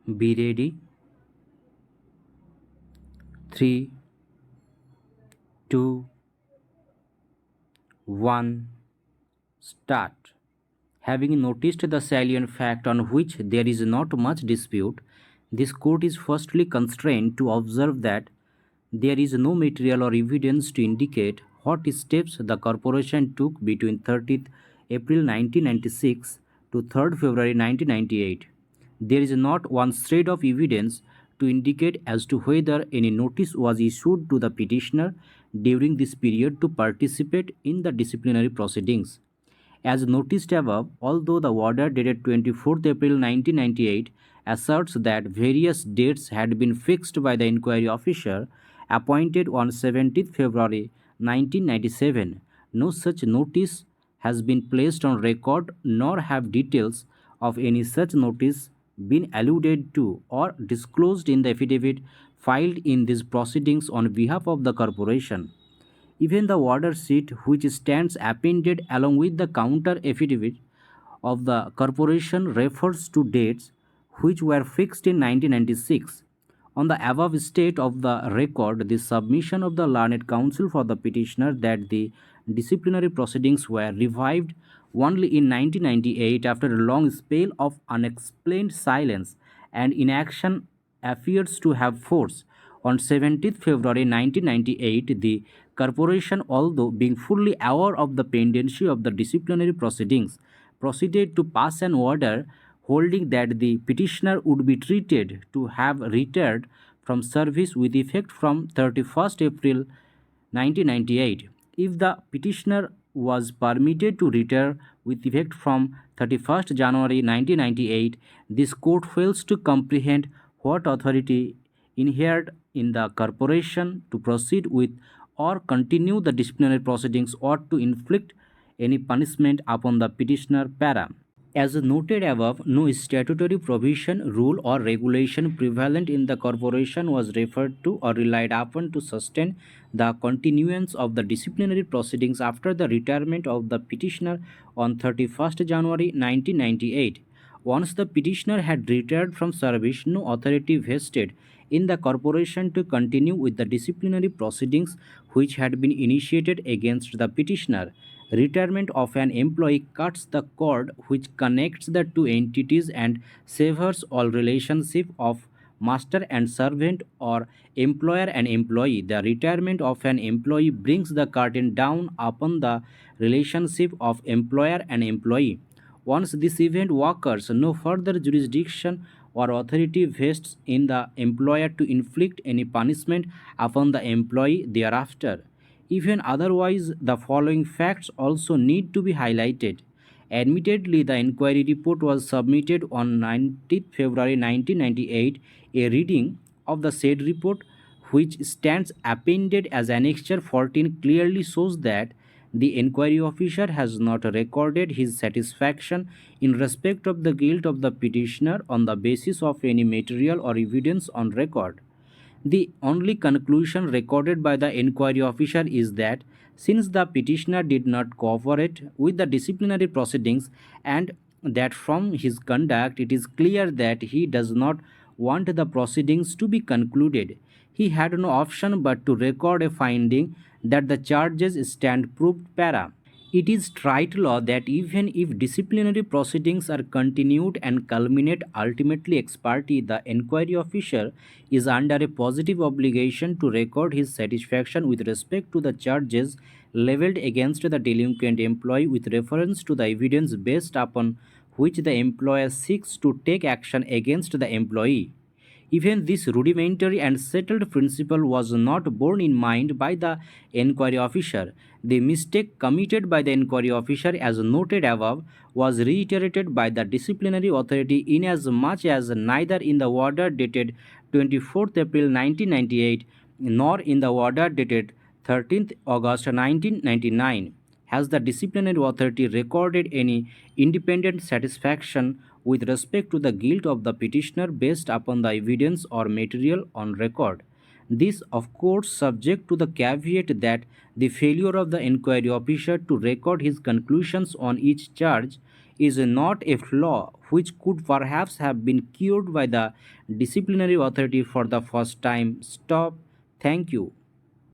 Be ready. 3, 2, 1, start. Having noticed the salient fact on which there is not much dispute, this court is firstly constrained to observe that there is no material or evidence to indicate what steps the corporation took between 30th April 1996 to 3rd February 1998. There is not one shred of evidence to indicate as to whether any notice was issued to the petitioner during this period to participate in the disciplinary proceedings. As noticed above, although the order dated 24th April 1998 asserts that various dates had been fixed by the inquiry officer appointed on 17th February 1997, no such notice has been placed on record, nor have details of any such notice been alluded to or disclosed in the affidavit filed in these proceedings on behalf of the corporation. Even the order sheet, which stands appended along with the counter affidavit of the corporation, refers to dates which were fixed in 1996. On the above state of the record, the submission of the learned counsel for the petitioner that the disciplinary proceedings were revived only in 1998 after a long spell of unexplained silence and inaction appears to have force. On 17th February 1998, the corporation, although being fully aware of the pendency of the disciplinary proceedings, proceeded to pass an order holding that the petitioner would be treated to have retired from service with effect from 31st April 1998. If the petitioner was permitted to retire with effect from 31st January 1998, this court fails to comprehend what authority inhered in the corporation to proceed with or continue the disciplinary proceedings or to inflict any punishment upon the petitioner para. As noted above, no statutory provision, rule, or regulation prevalent in the corporation was referred to or relied upon to sustain the continuance of the disciplinary proceedings after the retirement of the petitioner on 31st January 1998. Once the petitioner had retired from service, no authority vested in the corporation to continue with the disciplinary proceedings which had been initiated against the petitioner. Retirement of an employee cuts the cord which connects the two entities and severs all relationship of master and servant or employer and employee. The retirement of an employee brings the curtain down upon the relationship of employer and employee. Once this event occurs, no further jurisdiction or authority vests in the employer to inflict any punishment upon the employee thereafter. Even otherwise, the following facts also need to be highlighted. Admittedly, the inquiry report was submitted on 19th February 1998. A reading of the said report, which stands appended as Annexure 14, clearly shows that the inquiry officer has not recorded his satisfaction in respect of the guilt of the petitioner on the basis of any material or evidence on record. The only conclusion recorded by the inquiry officer is that since the petitioner did not cooperate with the disciplinary proceedings and that from his conduct it is clear that he does not want the proceedings to be concluded, he had no option but to record a finding that the charges stand proved para. It is trite law that even if disciplinary proceedings are continued and culminate ultimately ex parte, the inquiry officer is under a positive obligation to record his satisfaction with respect to the charges leveled against the delinquent employee with reference to the evidence based upon which the employer seeks to take action against the employee. Even this rudimentary and settled principle was not borne in mind by the inquiry officer. The mistake committed by the inquiry officer, as noted above, was reiterated by the disciplinary authority inasmuch as neither in the order dated 24th April 1998 nor in the order dated 13th August 1999 has the disciplinary authority recorded any independent satisfaction with respect to the guilt of the petitioner based upon the evidence or material on record. This, of course, subject to the caveat that the failure of the inquiry officer to record his conclusions on each charge is not a flaw which could perhaps have been cured by the disciplinary authority for the first time. Stop. Thank you.